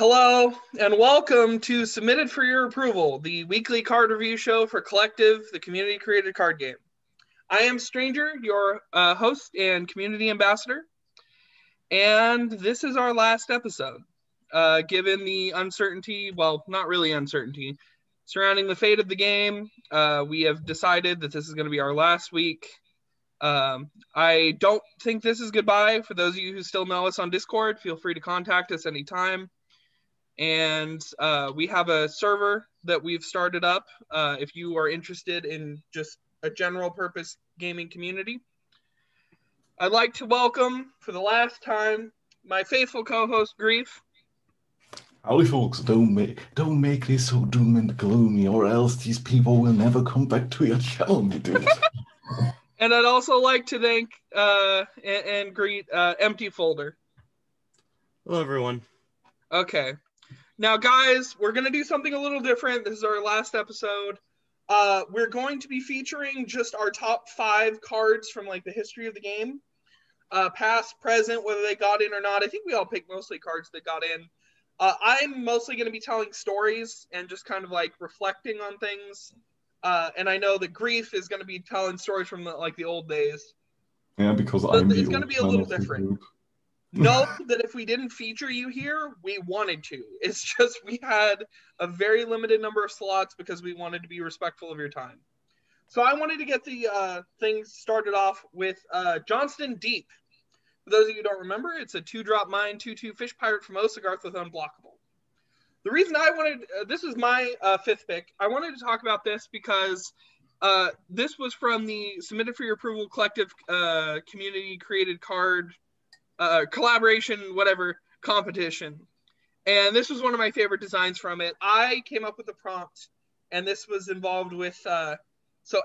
Hello, and welcome to Submitted for Your Approval, the weekly card review show for Collective, the community-created card game. I am Stranger, your host and community ambassador, and this is our last episode. Given the uncertainty, well, not really uncertainty, surrounding the fate of the game, we have decided that this is going to be our last week. I don't think this is goodbye. For those of you who still know us on Discord, feel free to contact us anytime. And we have a server that we've started up if you are interested in just a general purpose gaming community. I'd like to welcome, for the last time, my faithful co-host, Grief. Howdy, folks. Don't make this so doom and gloomy, or else these people will never come back to your channel, me dude. And I'd also like to thank and greet Empty Folder. Hello, everyone. Okay. Now, guys, we're going to do something a little different. This is our last episode. We're going to be featuring just our top 5 cards from, like, the history of the game. Past, present, whether they got in or not. I think we all picked mostly cards that got in. I'm mostly going to be telling stories and just kind of, like, reflecting on things. And I know that Grief is going to be telling stories from, the old days. Yeah, because so I'm it's going to be a little different. Group. Note that if we didn't feature you here, we wanted to. It's just we had a very limited number of slots because we wanted to be respectful of your time. So I wanted to get the things started off with Johnston Deep. For those of you who don't remember, it's a 2-drop mine, 2/2 fish pirate from Osagarth with Unblockable. The reason I wanted, this is my 5th pick. I wanted to talk about this because this was from the Submitted for Your Approval Collective community created card collaboration, whatever, competition. And this was one of my favorite designs from it. I came up with the prompt, and this was involved with, so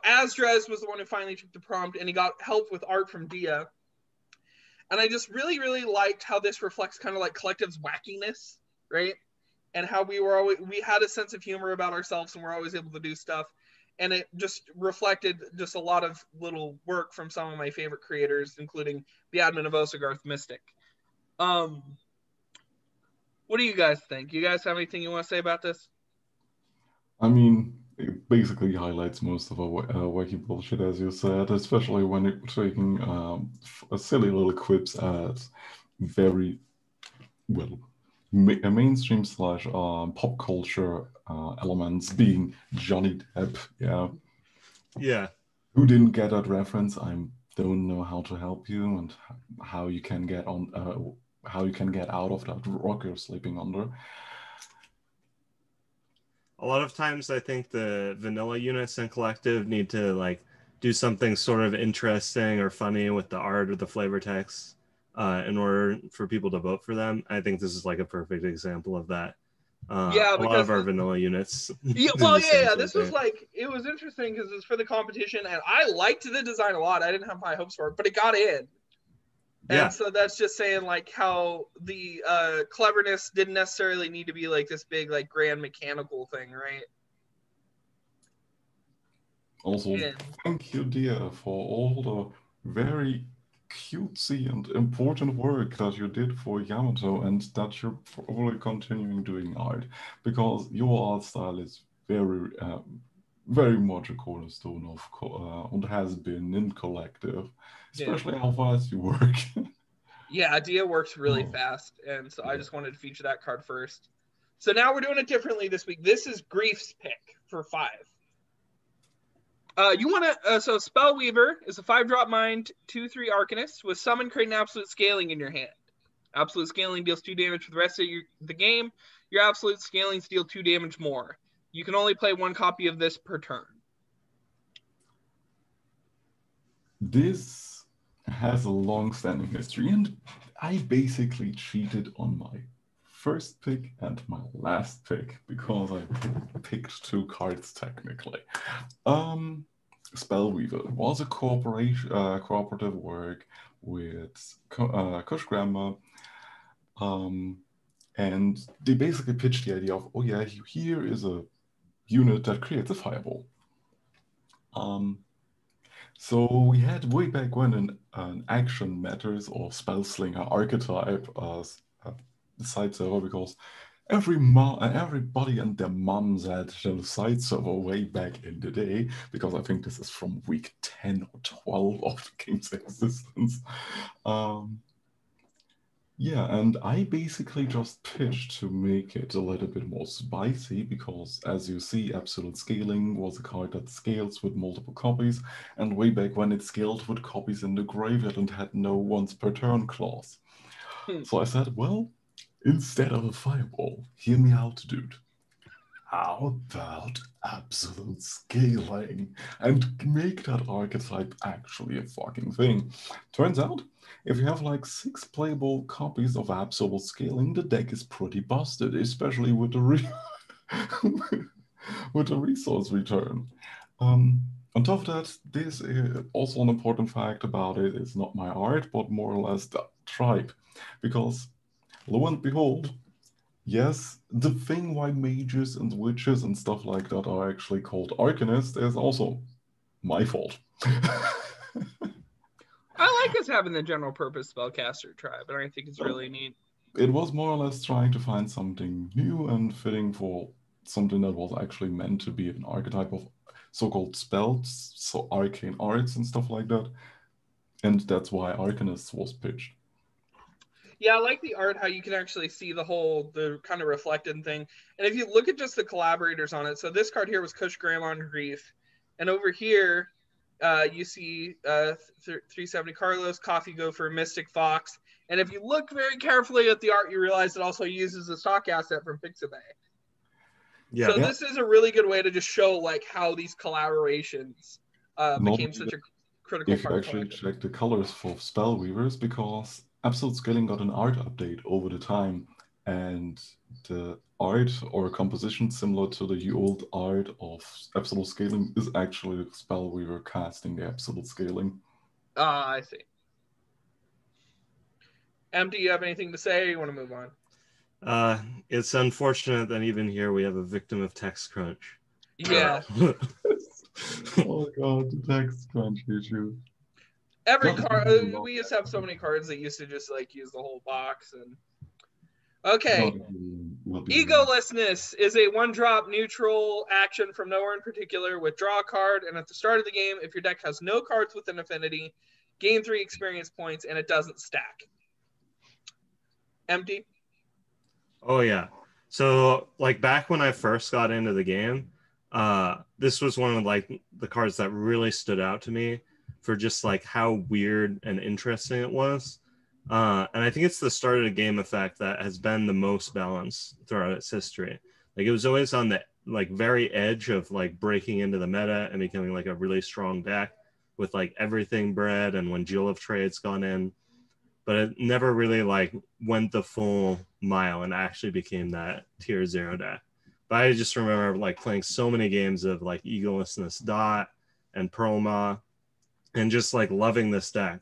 Asdrez was the one who finally took the prompt, and he got help with art from Dia. And I just really, really liked how this reflects kind of like Collective's wackiness, right? And how we had a sense of humor about ourselves, and we're always able to do stuff. And it just reflected just a lot of little work from some of my favorite creators, including the admin of Osagarth Mystic. What do you guys think? You guys have anything you want to say about this? I mean, it basically highlights most of our wacky bullshit, as you said, especially when you're taking silly little quips at very, well, mainstream / pop culture elements, being Johnny Depp. Yeah. Who didn't get that reference? I don't know how to help you and how you can get on how you can get out of that rock you're sleeping under. A lot of times I think the vanilla units in Collective need to like do something sort of interesting or funny with the art or the flavor text in order for people to vote for them. I think this is like a perfect example of that. Yeah, a lot of our vanilla units. Yeah, well, yeah, this was like, it was interesting because it's for the competition, and I liked the design a lot. I didn't have high hopes for it, but it got in. Yeah. And so that's just saying like how the cleverness didn't necessarily need to be like this big like grand mechanical thing, right? Also, thank you, Dia, for all the very cutesy and important work that you did for Yamato, and that you're probably continuing doing art, because your art style is very, very much a cornerstone of and has been in Collective, especially how fast you work. Yeah, Dia works really fast, and so I just wanted to feature that card first. So now we're doing it differently this week. This is Grief's pick for 5. You want to, so Spellweaver is a 5-drop mind, 2/3 Arcanist with Summon, Create, and Absolute Scaling in your hand. Absolute Scaling deals 2 damage for the rest of the game. Your Absolute Scalings deal 2 damage more. You can only play 1 copy of this per turn. This has a long-standing history, and I basically cheated on my first pick and my last pick because I picked 2 cards technically. Spellweaver was a cooperative work with Kush Grandma, and they basically pitched the idea of, oh yeah, here is a unit that creates a fireball. So we had way back when an action matters or spell slinger archetype as a side server, because everybody and their moms had a site server way back in the day, because I think this is from week 10 or 12 of the game's existence. Yeah, and I basically just pitched to make it a little bit more spicy, because as you see, absolute scaling was a card that scales with multiple copies, and way back when it scaled with copies in the graveyard and had no once per turn clause. So I said, well, instead of a fireball, hear me out, dude. How about absolute scaling and make that archetype actually a fucking thing? Turns out, if you have like 6 playable copies of absolute scaling, the deck is pretty busted, especially with the with the resource return. On top of that, this is also an important fact about it. It's not my art, but more or less the tribe, because lo and behold, yes, the thing why mages and witches and stuff like that are actually called arcanists is also my fault. I like us having the general purpose spellcaster tribe, and I think it's really neat. It was more or less trying to find something new and fitting for something that was actually meant to be an archetype of so-called spells, so arcane arts and stuff like that. And that's why Arcanists was pitched. Yeah, I like the art, how you can actually see the kind of reflected thing. And if you look at just the collaborators on it, so this card here was Kush Grandma and Grief. And over here, you see 370 Carlos, Coffee Gopher, Mystic Fox. And if you look very carefully at the art, you realize it also uses a stock asset from Pixabay. Yeah. So this is a really good way to just show like how these collaborations became such a critical part. If you actually check the colors for Spellweavers, because Absolute Scaling got an art update over the time, and the art or composition similar to the old art of Absolute Scaling is actually the Spellweaver casting the Absolute Scaling. Ah, I see. Em, do you have anything to say, or you want to move on? It's unfortunate that even here we have a victim of text crunch. Yeah. Oh god, the text crunch issue. Every card, we used to have so many cards that used to just like use the whole box. And okay, Egolessness is a 1-drop neutral action from nowhere in particular. Withdraw a card, and at the start of the game, if your deck has no cards with an affinity, gain 3 experience points, and it doesn't stack. Empty. Oh yeah. So like back when I first got into the game, this was one of like the cards that really stood out to me for just like how weird and interesting it was. And I think it's the start of the game effect that has been the most balanced throughout its history. Like it was always on the like very edge of like breaking into the meta and becoming like a really strong deck with like everything bred and when Jewel of Trade's gone in. But it never really like went the full mile and actually became that tier 0 deck. But I just remember like playing so many games of like Egolessness Dot and Perlma and just like loving this deck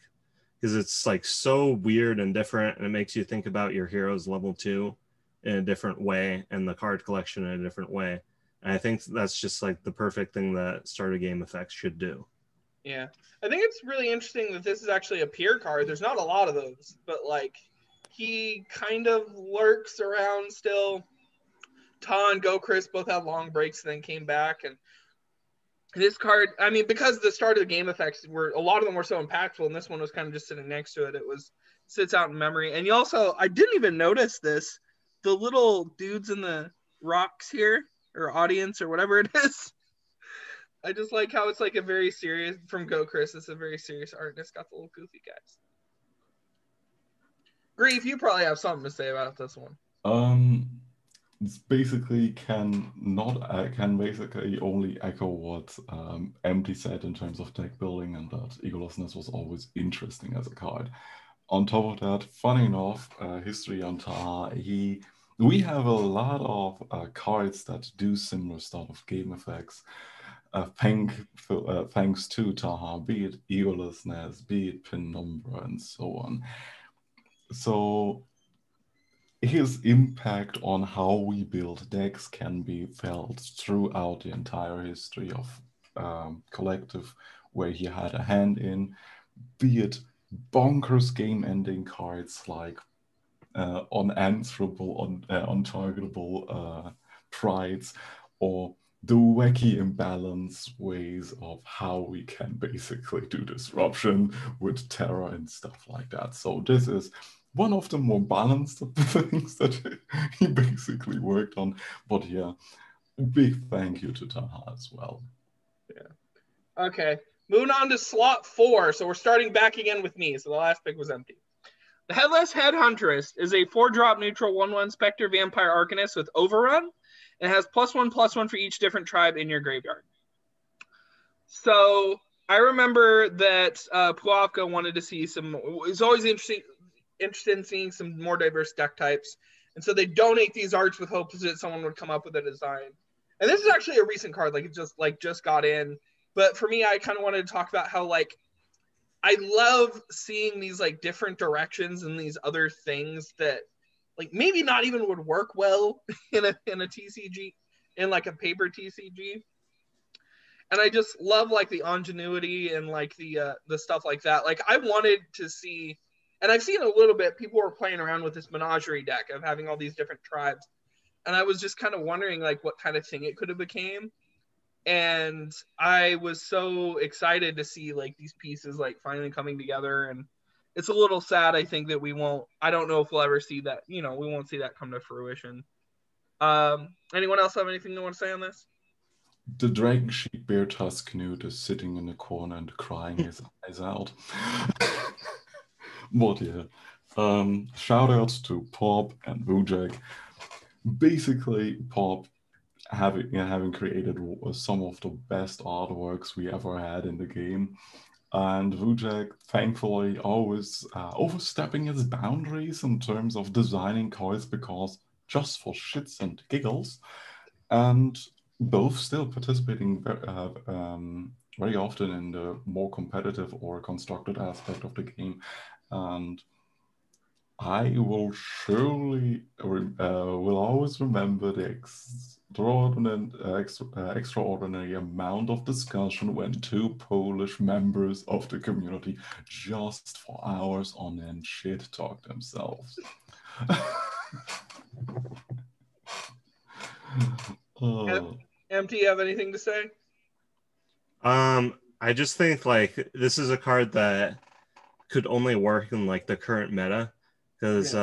because it's like so weird and different, and it makes you think about your heroes level 2 in a different way and the card collection in a different way. And I think that's just like the perfect thing that starter game effects should do. Yeah, I think it's really interesting that this is actually a peer card. There's not a lot of those, but like he kind of lurks around still. Ta and Go Chris both had long breaks and then came back. And this card, I mean, because the start of the game effects were, a lot of them were so impactful, and this one was kind of just sitting next to it. It sits out in memory. And you also, I didn't even notice this, the little dudes in the rocks here, or audience, or whatever it is. I just like how it's like a very serious, from Go Chris, it's a very serious art, and it's got the little goofy guys. Grief, you probably have something to say about this one. It's basically can basically only echo what Empty said in terms of deck building, and that Egolessness was always interesting as a card. On top of that, funny enough, history on Taha, we have a lot of cards that do similar stuff of game effects. Thanks to Taha, be it Egolessness, be it Penumbra, and so on. So his impact on how we build decks can be felt throughout the entire history of Collective, where he had a hand in, be it bonkers game-ending cards like unanswerable, untargetable prides, or the wacky imbalance ways of how we can basically do disruption with terror and stuff like that. So this is one of the more balanced things that he basically worked on. But yeah, big thank you to Taha as well. Yeah. Okay. Moving on to slot 4. So we're starting back again with me. So the last pick was empty. The Headless Headhuntress is a 4-drop neutral 1/1 Spectre Vampire Arcanist with Overrun, and it has +1/+1 for each different tribe in your graveyard. So I remember that Puavka wanted to see some. It's always interested in seeing some more diverse deck types, and so they donate these arts with hopes that someone would come up with a design. And this is actually a recent card, like it just got in. But for me, I kind of wanted to talk about how I love seeing these different directions and these other things that maybe not even would work well in a TCG, in a paper TCG. And I just love the ingenuity and the stuff like that. I wanted to see, and I've seen a little bit, people were playing around with this menagerie deck of having all these different tribes. And I was just kind of wondering what kind of thing it could have became. And I was so excited to see these pieces finally coming together. And it's a little sad, I think, that I don't know if we'll ever see that, we won't see that come to fruition. Anyone else have anything they want to say on this? The Dragon Sheep Bear Tusk Knut is sitting in the corner and crying his eyes out. But yeah, shout outs to Pop and Vujek. Basically, Pop having created some of the best artworks we ever had in the game. And Vujek, thankfully, always overstepping his boundaries in terms of designing cards, because just for shits and giggles, and both still participating very often in the more competitive or constructed aspect of the game. And I will surely will always remember the extraordinary amount of discussion when 2 Polish members of the community just for hours on end shit talk themselves. MT, you have anything to say? I just think this is a card that could only work in the current meta, because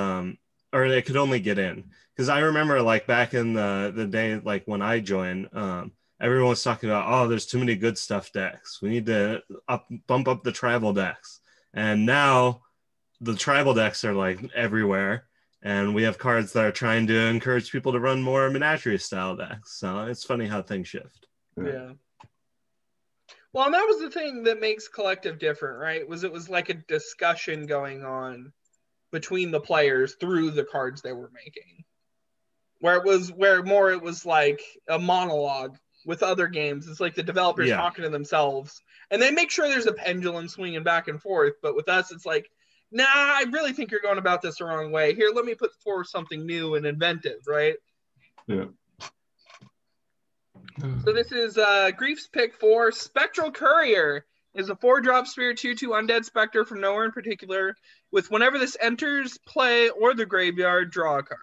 or it could only get in, because I remember back in the day when I joined, everyone was talking about, oh, there's too many good stuff decks, we need to bump up the tribal decks, and now the tribal decks are everywhere, and we have cards that are trying to encourage people to run more menagerie style decks. So it's funny how things shift. Yeah. Well, and that was the thing that makes Collective different, right? It was a discussion going on between the players through the cards they were making. Where it was a monologue with other games. It's the developers talking to themselves. And they make sure there's a pendulum swinging back and forth. But with us, it's nah, I really think you're going about this the wrong way. Here, let me put forward something new and inventive, right? Yeah. So this is Grief's pick for Spectral Courier. Is a 4-drop Spirit 2/2 Undead Spectre from nowhere in particular, with whenever this enters play or the graveyard, draw a card.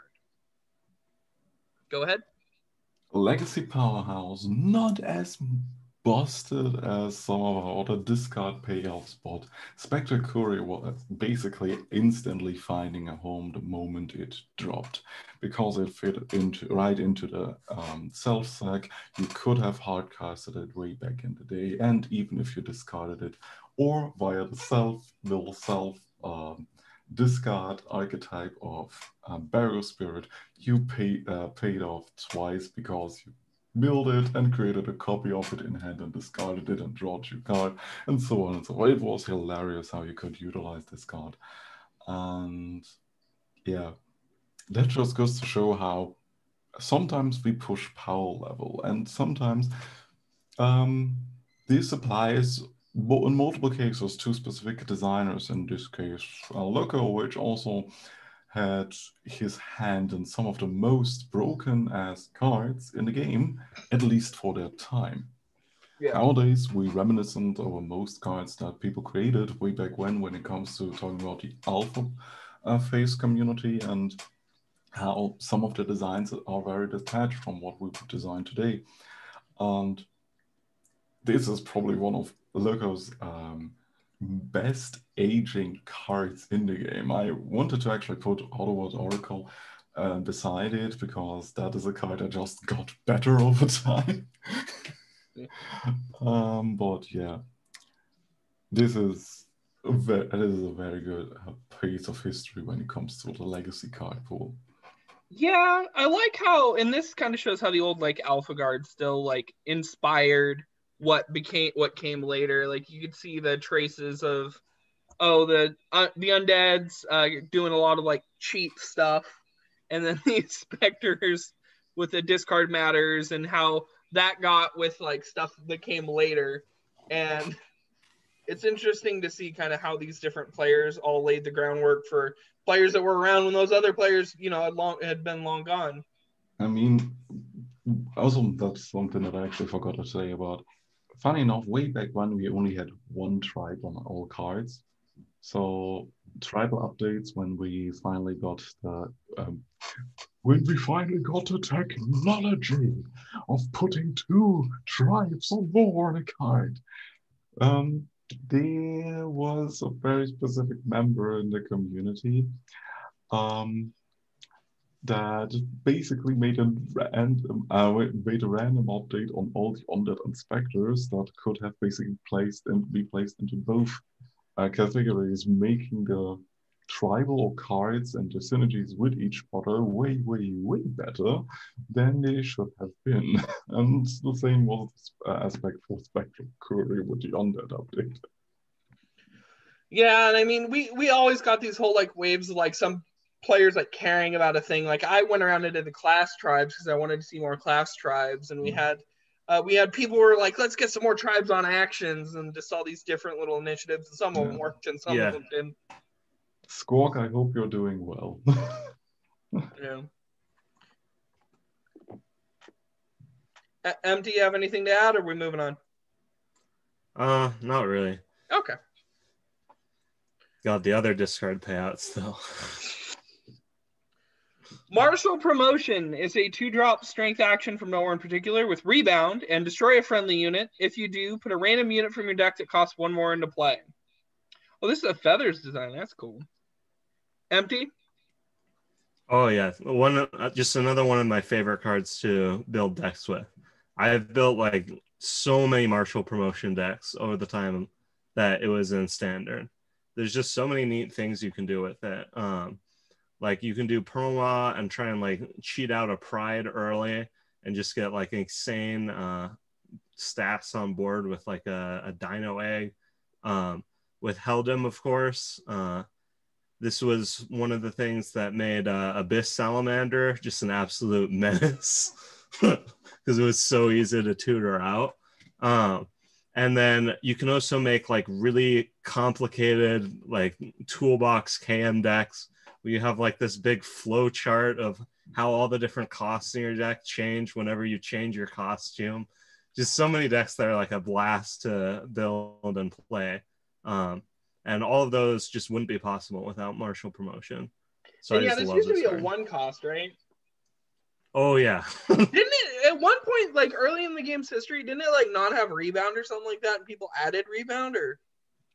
Go ahead. Legacy powerhouse, not as busted as some of our other discard payoffs, but Spectral Courier was basically instantly finding a home the moment it dropped, because it fit right into the self-sack. You could have hardcasted it way back in the day, and even if you discarded it, or via the discard archetype of Burial Spirit, you paid off twice, because you milled it and created a copy of it in hand and discarded it and drawed your card, and so on and so on. It was hilarious how you could utilize this card. And yeah, that just goes to show how sometimes we push power level, and sometimes this applies in multiple cases to specific designers. In this case, Loco, which also had his hand in some of the most broken ass cards in the game, at least for their time. Yeah. Nowadays, we reminiscent over most cards that people created way back when it comes to talking about the alpha phase community, and how some of the designs are very detached from what we would design today. And this is probably one of Loco's best aging cards in the game. I wanted to actually put Otherworld Oracle beside it, because that is a card that just got better over time. But yeah, this is a very good piece of history when it comes to the legacy card pool. Yeah, I like how, and this kind of shows how the old like Alpha Guard still like inspired what came later. Like you could see the traces of the undeads doing a lot of like cheap stuff, and then the specters with the discard matters, and how that got with like stuff that came later. And it's interesting to see kind of how these different players all laid the groundwork for players that were around when those other players, you know, had been long gone. I mean, also that's something that I actually forgot to say about. Funny enough, way back when we only had one tribe on all cards. So tribal updates when we finally got the technology of putting 2 tribes of war on a card. There was a very specific member in the community that basically made a random update on all the undead inspectors that could have basically be placed into both categories, making the tribal cards and the synergies with each other way, way, way better than they should have been. And the same was the aspect for Spectral Courier with the undead update. Yeah, and I mean, we always got these whole like waves of like some players like caring about a thing. Like I went around into the class tribes because I wanted to see more class tribes, and we had people who were like, let's get some more tribes on actions, and just all these different little initiatives. And some of them worked, and some of them didn't. Squawk, I hope you're doing well. Yeah. Do you have anything to add, or are we moving on? Not really. Okay. Got the other discard payouts though. Martial Promotion is a 2-drop strength action from nowhere in particular with rebound and destroy a friendly unit. If you do, put a random unit from your deck that costs 1 more into play. Oh, this is a feathers design. That's cool. Empty? Oh yeah, just another one of my favorite cards to build decks with. I've built like so many Martial Promotion decks over the time that it was in Standard. There's just so many neat things you can do with it. Like you can do perma and try and like cheat out a pride early and just get like insane stats on board with like a dino egg. With Heldem, of course, this was one of the things that made Abyss Salamander just an absolute menace because it was so easy to tutor out. And then you can also make like really complicated like toolbox KM decks where you have like this big flow chart of how all the different costs in your deck change whenever you change your costume. Just so many decks that are like a blast to build and play. And all of those just wouldn't be possible without Martial Promotion. So and yeah, this used to be a 1 cost, right? Oh yeah. Didn't it at one point, like early in the game's history, didn't it like not have rebound or something like that, and people added rebound? Or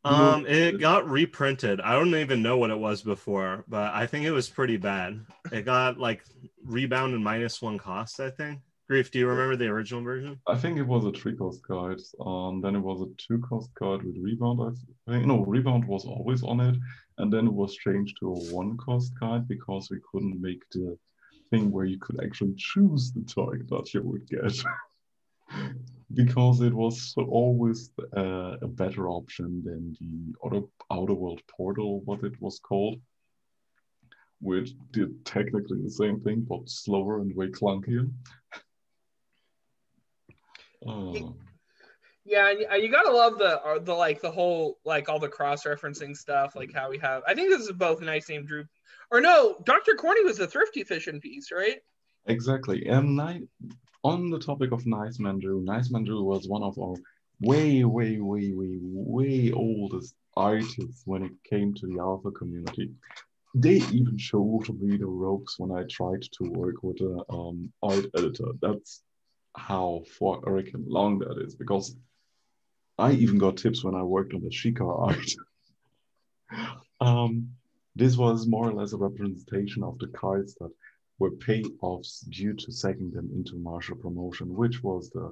it got reprinted. I don't even know what it was before, but I think it was pretty bad. It got like rebound and -1 cost, I think. Grief, do you remember the original version? I think it was a 3-cost card. Then it was a 2-cost card with rebound. I think no, rebound was always on it, and then it was changed to a 1-cost card because we couldn't make the thing where you could actually choose the target that you would get. Because it was always a better option than the Outer World Portal, what it was called, which did technically the same thing, but slower and way clunkier. Yeah, you gotta love the like the whole like all the cross-referencing stuff, like how we have. I think this is both Nice Name Droop, or no, Dr. Corny was the Thrifty Fishing piece, right? Exactly. On the topic of Nice Mandrew was one of our way oldest artists when it came to the Alpha community. they even showed me the ropes when I tried to work with an art editor. That's how freaking long that is, because I even got tips when I worked on the Shikar art. This was more or less a representation of the cards that were payoffs due to sacking them into martial promotion, which was the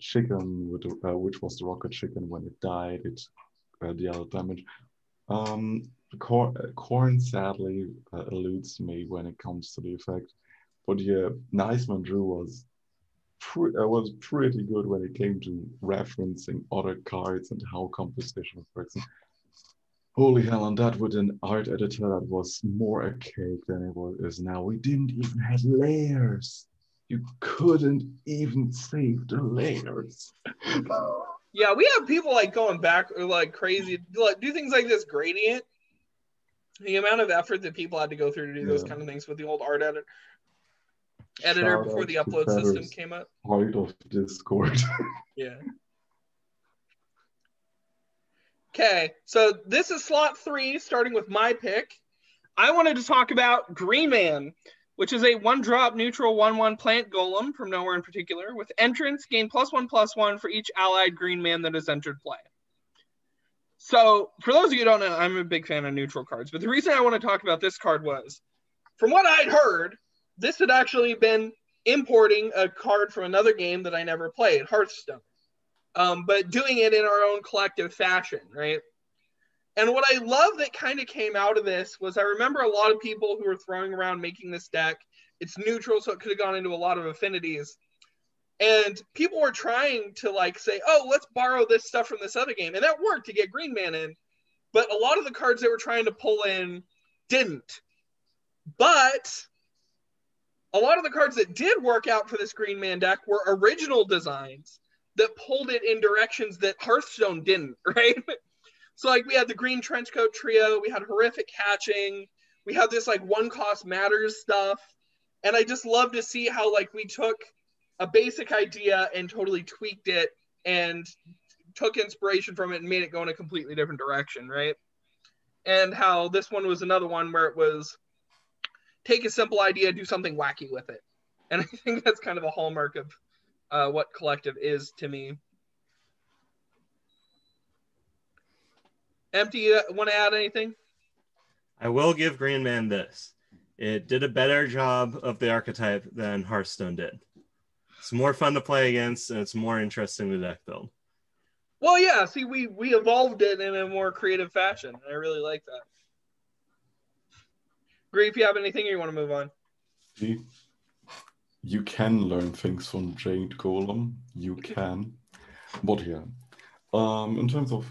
chicken with the, which was the rocket chicken. When it died, it dealt damage. Corn sadly eludes me when it comes to the effect, but yeah, Niceman Drew was pretty good when it came to referencing other cards and how composition works. Holy hell, and that with an art editor that was more archaic than it is now. We didn't even have layers. You couldn't even save the layers. Yeah, we have people like going back like crazy, like do things like this gradient. The amount of effort that people had to go through to do those kind of things with the old art editor before the upload system came up. Part of Discord. Yeah. Okay, so this is slot 3, starting with my pick. I wanted to talk about Green Man, which is a 1-drop neutral 1/1 plant golem from nowhere in particular. With entrance, gain +1/+1 for each allied Green Man that has entered play. So, for those of you who don't know, I'm a big fan of neutral cards. But the reason I want to talk about this card was, from what I'd heard, this had actually been importing a card from another game that I never played, Hearthstone. But doing it in our own collective fashion, right? And what I love that kind of came out of this was I remember a lot of people who were throwing around making this deck. It's neutral, so it could have gone into a lot of affinities. And people were trying to like say, oh, let's borrow this stuff from this other game. And that worked to get Green Man in. But a lot of the cards they were trying to pull in didn't. But a lot of the cards that did work out for this Green Man deck were original designs that pulled it in directions that Hearthstone didn't, right? So like we had the Green Trenchcoat Trio, we had Horrific Hatching, we had this like 1-cost matters stuff. And I just love to see how like we took a basic idea and totally tweaked it and took inspiration from it and made it go in a completely different direction, right? And how this one was another one where it was take a simple idea, do something wacky with it. And I think that's kind of a hallmark of what collective is to me. Empty, you want to add anything? I will give Green Man this. It did a better job of the archetype than Hearthstone did. It's more fun to play against, and it's more interesting to deck build. Well, yeah, see, we evolved it in a more creative fashion. I really like that. Grief, you have anything or you want to move on? You can learn things from Jade Golem. You can. But yeah, in terms of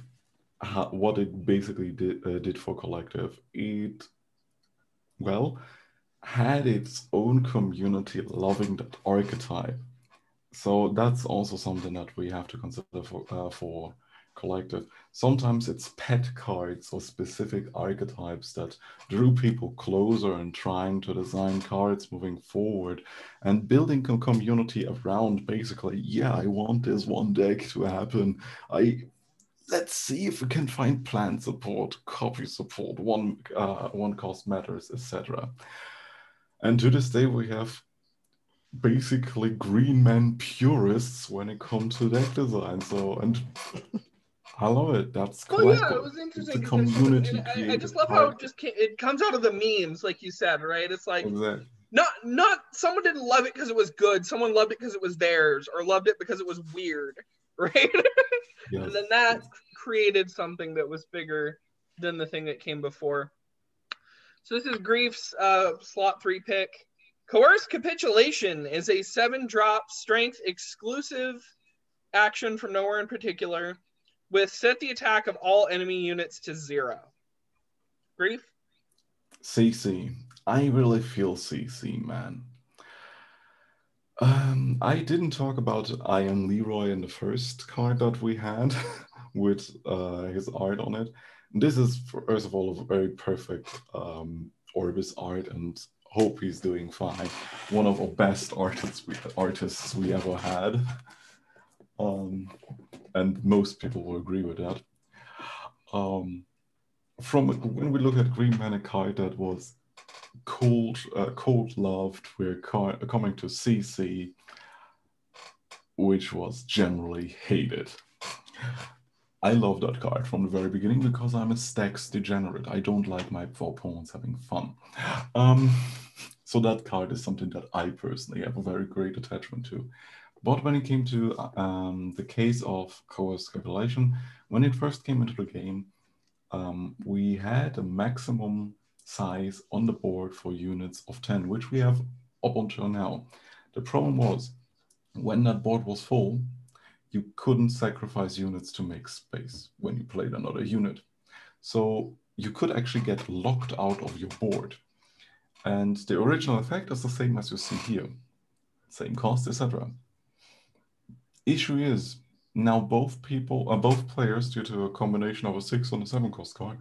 what it basically did for collective, it, well, had its own community loving that archetype. So that's also something that we have to consider for collective. Sometimes it's pet cards or specific archetypes that drew people closer and trying to design cards moving forward and building a community around basically, yeah, I want this one deck to happen. Let's see if we can find plan support, copy support, one cost matters, etc. And to this day, we have basically Green Man purists when it comes to deck design. So, and I love it. That's collective. Yeah, it was interesting. It's a community. I just love how it comes out of the memes, like you said, right? It's like exactly. Not someone didn't love it because it was good. Someone loved it because it was theirs, or loved it because it was weird, right? Yes. And then that created something that was bigger than the thing that came before. So this is Grief's slot 3 pick. Coerced Capitulation is a 7-drop strength exclusive action from nowhere in particular with set the attack of all enemy units to 0. Grief? CC. I really feel CC, man. I didn't talk about Iron Leroy in the first card that we had with his art on it. This is, first of all, a very perfect Orbis art, and hope he's doing fine. One of the best artists we ever had. And most people will agree with that. from when we look at Green Manichae, that was cold loved. We're coming to CC, which was generally hated. I love that card from the very beginning because I'm a stacks degenerate. I don't like my opponents having fun. So that card is something that I personally have a very great attachment to. But when it came to the case of Coerced Capitulation, when it first came into the game, we had a maximum size on the board for units of 10, which we have up until now. The problem was, when that board was full, you couldn't sacrifice units to make space when you played another unit. So you could actually get locked out of your board. And the original effect is the same as you see here. Same cost, etc. Issue is, now both players, due to a combination of a 6 and a 7 cost card,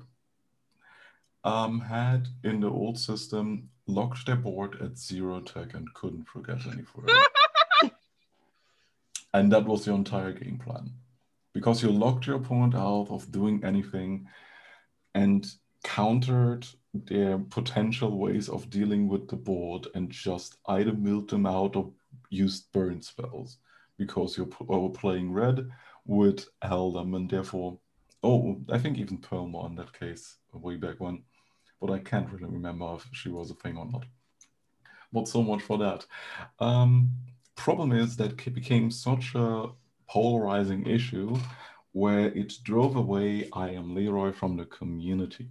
had in the old system locked their board at 0 tech and couldn't progress any further. And that was the entire game plan. Because you locked your opponent out of doing anything and countered their potential ways of dealing with the board and just either milled them out or used burn spells. Because you're playing red with Eldam and therefore, I think even Perlma in that case, way back when. But I can't really remember if she was a thing or not. But so much for that. Problem is that it became such a polarizing issue where it drove away I Am Leroy from the community.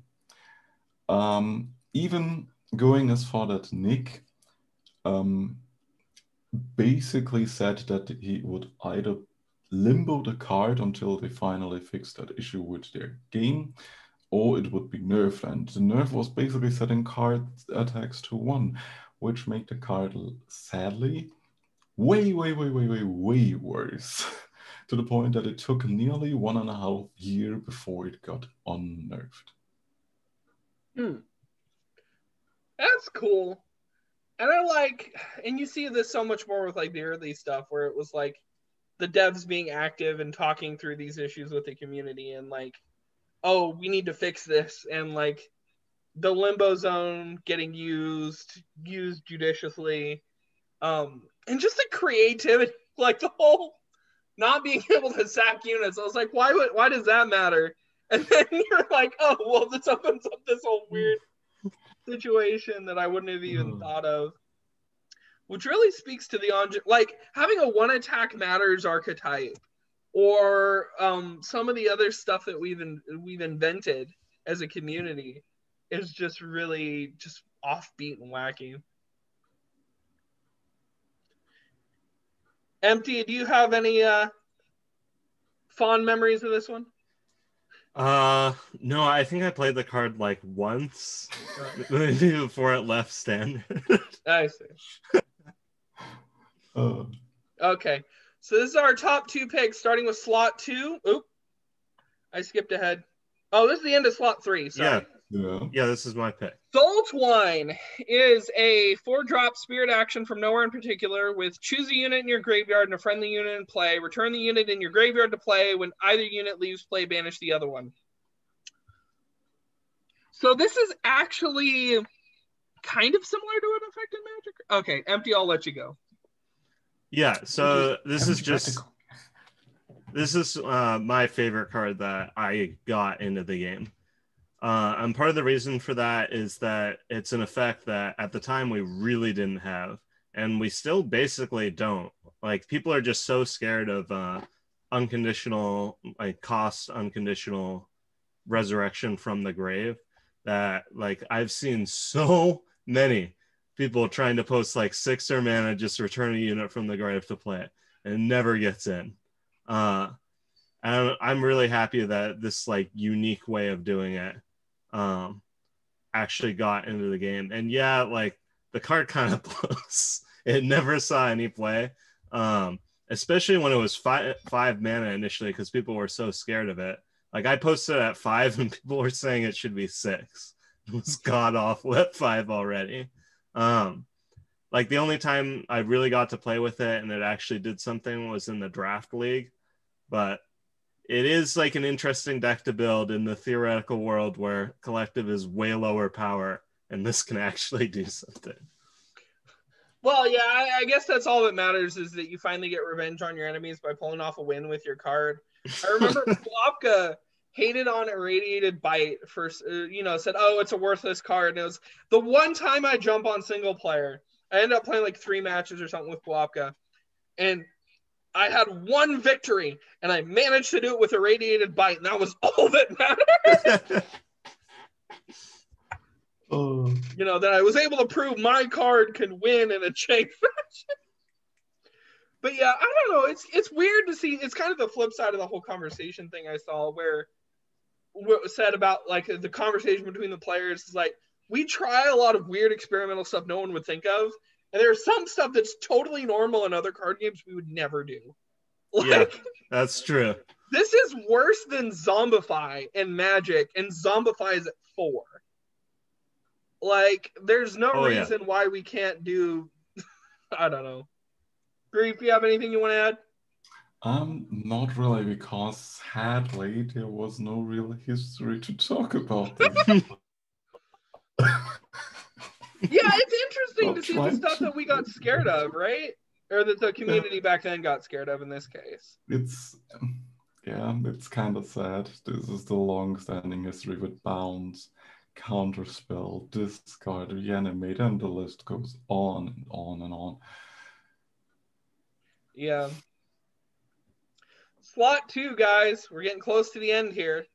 Even going as far that Nick basically said that he would either limbo the card until they finally fixed that issue with their game, or it would be nerfed. And the nerf was basically setting card attacks to 1, which made the card, sadly, way worse. To the point that it took nearly 1.5 years before it got unnerfed. That's cool. And and you see this so much more with like the early stuff where it was like the devs being active and talking through these issues with the community and like, oh, we need to fix this, and like the limbo zone getting used judiciously, and just the creativity, like the whole not being able to sack units. I was like, why does that matter? And then you're like, oh, well, this opens up this whole weird situation that I wouldn't have even thought of, which really speaks to the like having a 1 attack matters archetype, or some of the other stuff that we've invented as a community is just really just offbeat and wacky. Empty, do you have any fond memories of this one? No, I think I played the card like once before it left standard. I see. Okay, so this is our top 2 picks, starting with slot 2. Oop, I skipped ahead. Oh, this is the end of slot 3. Sorry. Yeah, this is my pick. Soultwine is a 4-drop spirit action from nowhere in particular with choose a unit in your graveyard and a friendly unit in play. Return the unit in your graveyard to play. When either unit leaves play, banish the other one. So this is actually kind of similar to an effect in Magic. Okay, Empty, I'll let you go. Yeah, so this is my favorite card that I got into the game. And part of the reason for that is that it's an effect that at the time we really didn't have, and we still basically don't. Like, people are just so scared of unconditional resurrection from the grave that, like, I've seen so many people trying to post like 6 mana, just return a unit from the grave to play it, and it never gets in. And I'm really happy that this like unique way of doing it actually got into the game. And yeah, like the card kind of blows. It never saw any play, especially when it was 5 mana initially, because people were so scared of it. Like, I posted at 5 and people were saying it should be 6. It was god awful at 5 already. Like, the only time I really got to play with it and it actually did something was in the draft league, but it is like an interesting deck to build in the theoretical world where collective is way lower power, and this can actually do something. Well, yeah, I guess that's all that matters, is that you finally get revenge on your enemies by pulling off a win with your card. I remember Plopka hated on Irradiated Bite for, said, oh, it's a worthless card. And it was the one time I jump on single player. I ended up playing like 3 matches or something with Plopka. And I had 1 victory, and I managed to do it with Irradiated Bite, and that was all that mattered. That I was able to prove my card can win in a chain fashion. But yeah, I don't know. It's weird to see. It's kind of the flip side of the whole conversation thing I saw, where what was said about like the conversation between the players is like, we try a lot of weird experimental stuff no one would think of, and there's some stuff that's totally normal in other card games we would never do. Yeah, that's true. This is worse than Zombify and Magic, and Zombify is at 4. Like, there's no reason why we can't do, I don't know. Grief, you have anything you want to add? Not really, because sadly there was no real history to talk about. Yeah, it's interesting to see the stuff that we got scared of, right? Or that the community back then got scared of in this case. It's kind of sad. This is the long-standing history with Bounce, Counterspell, Discard, Reanimate, and the list goes on and on and on. Yeah. Slot 2, guys. We're getting close to the end here.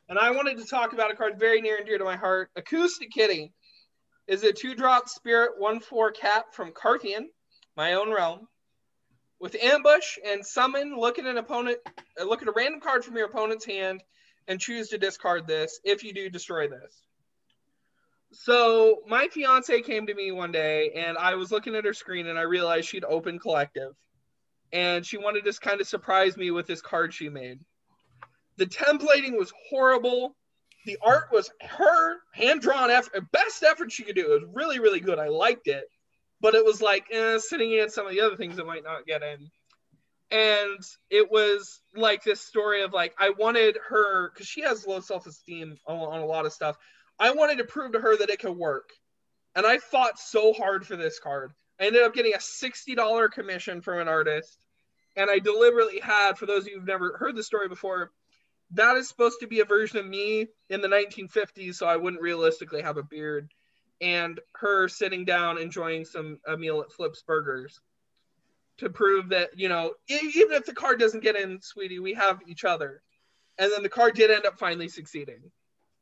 And I wanted to talk about a card very near and dear to my heart. Acoustic Kitty is a 2-drop spirit 1/4 cat from Carthian, my own realm. With ambush and summon, look at a random card from your opponent's hand and choose to discard this. If you do, destroy this. So my fiance came to me one day, and I was looking at her screen, and I realized she'd opened Collective. And she wanted to kind of surprise me with this card she made. The templating was horrible. The art was her hand-drawn effort, best effort she could do. It was really, really good. I liked it. But it was like sitting against some of the other things that might not get in. And it was like this story of like, I wanted her, because she has low self-esteem on a lot of stuff. I wanted to prove to her that it could work. And I fought so hard for this card. I ended up getting a $60 commission from an artist. And I deliberately had, for those of you who've never heard the story before, that is supposed to be a version of me in the 1950s, so I wouldn't realistically have a beard. And her sitting down enjoying a meal at Flip's Burgers to prove that, even if the card doesn't get in, sweetie, we have each other. And then the card did end up finally succeeding.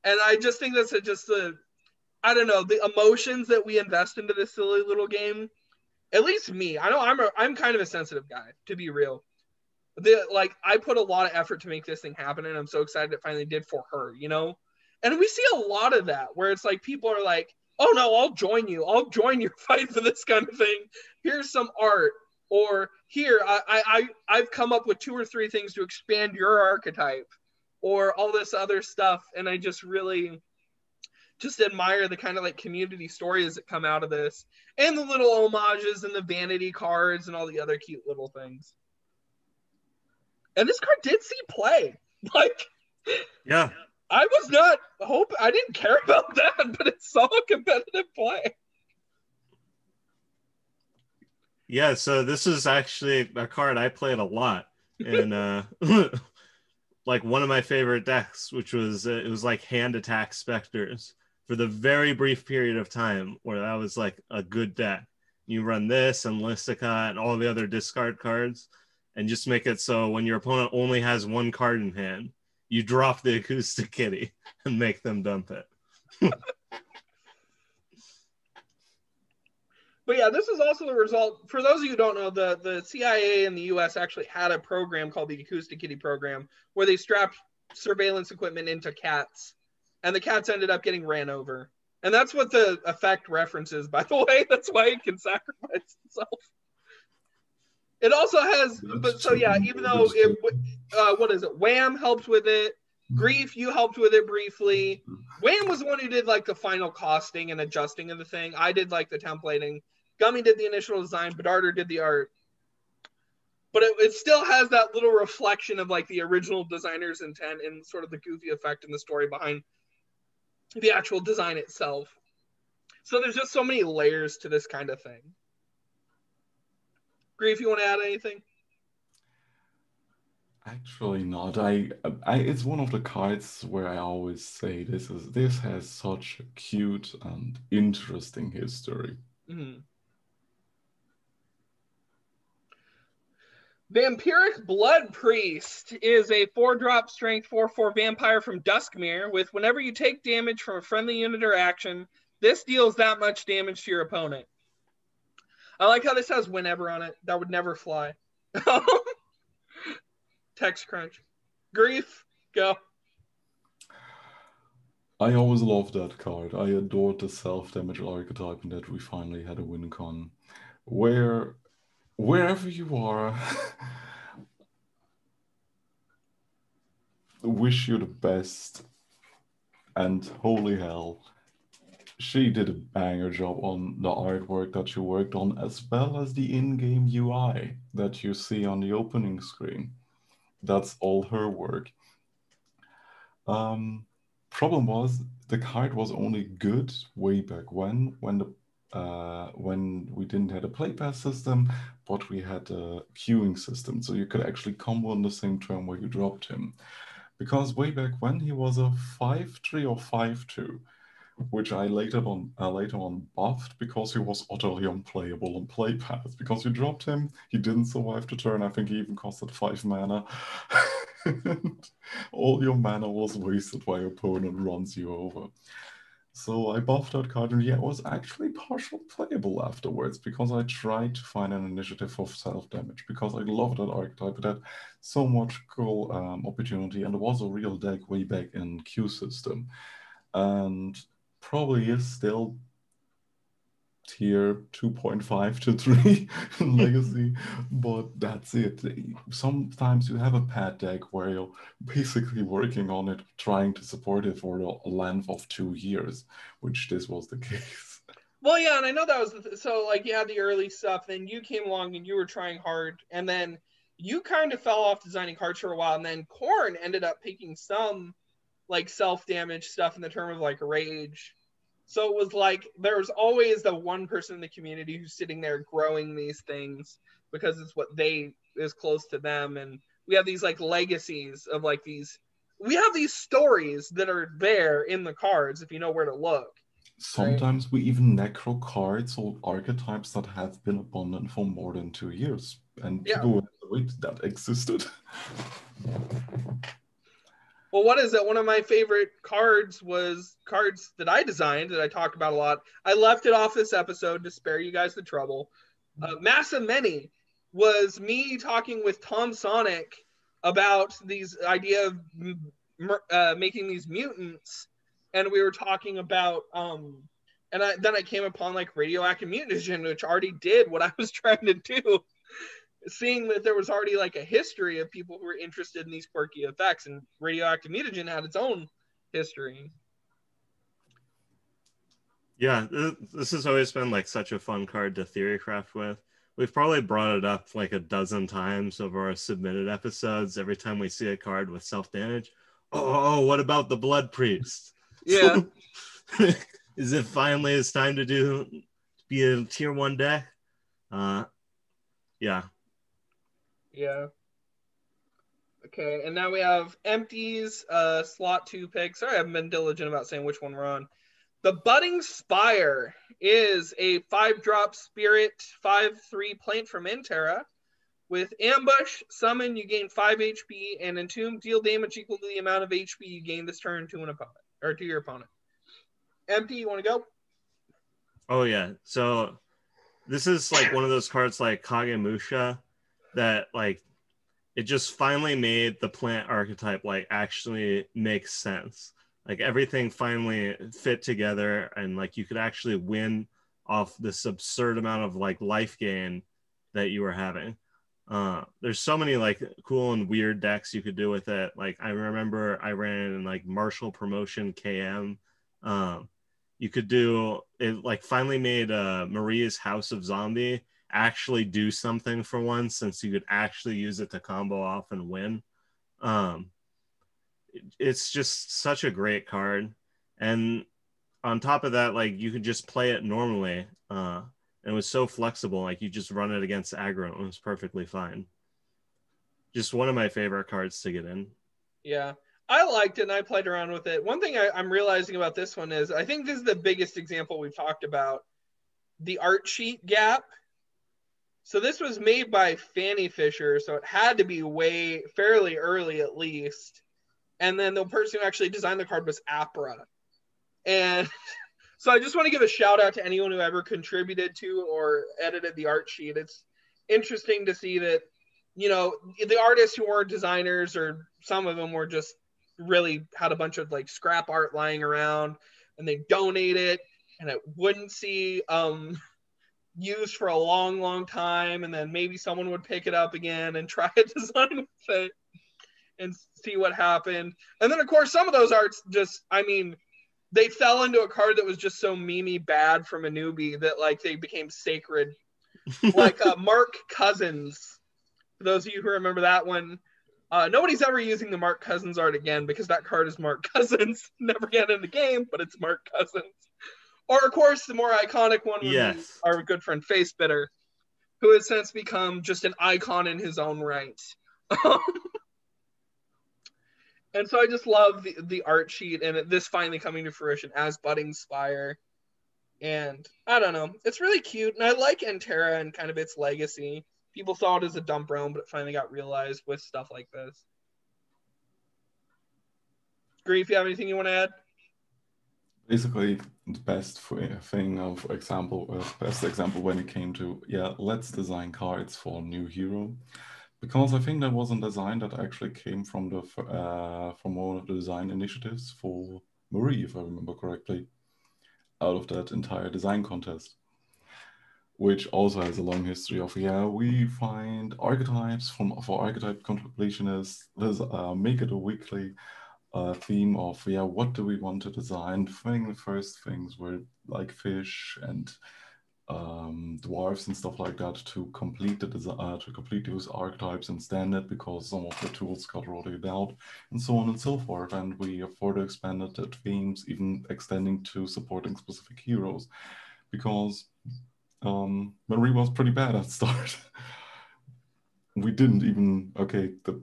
And I just think that's the emotions that we invest into this silly little game. At least me. I know I'm kind of a sensitive guy, to be real. I put a lot of effort to make this thing happen, and I'm so excited it finally did for her, And we see a lot of that, where it's like people are like, oh no, I'll join you. I'll join your fight for this kind of thing. Here's some art. Or here, I've come up with 2 or 3 things to expand your archetype. Or all this other stuff. And I just really admire the kind of like community stories that come out of this. And the little homages and the vanity cards and all the other cute little things. And this card did see play. Yeah. I didn't care about that, but it saw competitive play. Yeah, so this is actually a card I played a lot in like one of my favorite decks, which was it was like Hand Attack Specters for the very brief period of time where that was like a good deck. You run this and Listica and all the other discard cards and just make it so when your opponent only has 1 card in hand, you drop the Acoustic Kitty and make them dump it. But yeah, this is also the result. For those of you who don't know, the CIA in the US actually had a program called the Acoustic Kitty program where they strapped surveillance equipment into cats, and the cats ended up getting ran over. And that's what the effect references, by the way. That's why it can sacrifice itself. It also has, even though Wham helped with it. Grief, you helped with it briefly. Wham was the one who did like the final costing and adjusting of the thing. I did like the templating. Gummy did the initial design. Bedarder did the art. but it still has that little reflection of like the original designer's intent and sort of the goofy effect and the story behind the actual design itself. So there's just so many layers to this kind of thing. Grief, you want to add anything? Actually not. It's one of the cards where I always say this has such a cute and interesting history. Mm-hmm. Vampiric Bloodpriest is a 4-drop strength 4/4 vampire from Duskmere with whenever you take damage from a friendly unit or action, this deals that much damage to your opponent. I like how this has whenever on it. That would never fly. Text crunch. Grief, go. I always loved that card. I adored the self-damage archetype and that we finally had a win con. Wherever you are, wish you the best. And holy hell, she did a banger job on the artwork that she worked on, as well as the in-game UI that you see on the opening screen. That's all her work. Problem was the card was only good way back when we didn't have a play pass system, but we had a queuing system, so you could actually combo on the same turn where you dropped him. Because way back when he was a 5/3 or 5/2, which I later on buffed because he was utterly unplayable on play pass. Because you dropped him, he didn't survive the turn. I think he even costed 5 mana. And all your mana was wasted while your opponent runs you over. So I buffed that card, and yeah, it was actually partially playable afterwards because I tried to find an initiative for self-damage because I love that archetype. It had so much cool opportunity, and it was a real deck way back in Q system. And probably is still tier 2.5 to 3 in Legacy, but that's it. Sometimes you have a pad deck where you're basically working on it, trying to support it for the length of 2 years, which this was the case. Well, yeah, and I know that was so like you had the early stuff, then you came along and you were trying hard, and then you kind of fell off designing cards for a while, and then Korn ended up picking some like self-damage stuff in the term of like rage. So it was like there was always the one person in the community who's sitting there growing these things because it's what they is close to them. And we have these like legacies of like these, we have these stories that are there in the cards if you know where to look. Sometimes we even necro cards or archetypes that have been abundant for more than 2 years. And people would wait, that existed. Well, what is it? One of my favorite cards was cards that I designed that I talked about a lot. I left it off this episode to spare you guys the trouble. Mass of Many was me talking with Tom Sonic about these idea of making these mutants, and we were talking about then I came upon like radioactive mutagen, which already did what I was trying to do. Seeing that there was already like a history of people who were interested in these quirky effects, and radioactive mutagen had its own history. Yeah, this has always been like such a fun card to theorycraft with. We've probably brought it up like a dozen times over our submitted episodes. Every time we see a card with self-damage, oh, what about the Bloodpriest? Yeah. Is it finally it's time to be a tier 1 deck? Yeah. Yeah. Okay, and now we have empties, slot 2 pick. Sorry, I haven't been diligent about saying which one we're on. The Budding Spire is a 5-drop spirit, 5/3 plant from Intera. With Ambush, Summon, you gain 5 HP, and Entomb, deal damage equal to the amount of HP you gain this turn to an opponent, or to your opponent. Empty, you want to go? Oh, yeah. So this is like one of those cards like Kagemusha that like it just finally made the plant archetype like actually make sense. Like everything finally fit together, and like you could actually win off this absurd amount of like life gain that you were having. There's so many like cool and weird decks you could do with it. Like I remember I ran in like Martial Promotion KM. You could do it, like finally made Maria's House of Zombie actually do something for once, since you could actually use it to combo off and win. It's just such a great card. And on top of that, like, you could just play it normally. And it was so flexible. Like, you just run it against aggro, and it was perfectly fine. Just one of my favorite cards to get in. Yeah, I liked it, and I played around with it. One thing I'm realizing about this one is I think this is the biggest example we've talked about, the art sheet gap. So this was made by Fanny Fisher, so it had to be fairly early at least. And then the person who actually designed the card was Apra. And so I just want to give a shout out to anyone who ever contributed to or edited the art sheet. It's interesting to see that, you know, the artists who weren't designers, or some of them were just really had a bunch of like scrap art lying around, and they donate it, and it wouldn't see used for a long time, and then maybe someone would pick it up again and try a design with it and see what happened. And then of course some of those arts just, I mean, they fell into a card that was just so memey bad from a newbie that like they became sacred. Like Mark Cousins. For those of you who remember that one, nobody's ever using the Mark Cousins art again because that card is Mark Cousins. Never get in the game, but it's Mark Cousins. Or, of course, the more iconic one would be our good friend Facebitter, who has since become just an icon in his own right. And so I just love the art sheet and this finally coming to fruition as budding Spire. And I don't know, it's really cute. And I like Entera and kind of its legacy. People saw it as a dump realm, but it finally got realized with stuff like this. Grief, you have anything you want to add? Basically, the best example when it came to, let's design cards for a new hero. Because I think that was a design that actually came from from one of the design initiatives for Marie, if I remember correctly, out of that entire design contest, which also has a long history of, we find archetypes for archetype completionists. Let's make it a weekly theme of, what do we want to design? The first things were like fish and dwarves and stuff like that to complete those archetypes in standard, because some of the tools got rolled out and so on and so forth. And we further expanded the themes, even extending to supporting specific heroes, because Marie was pretty bad at start. The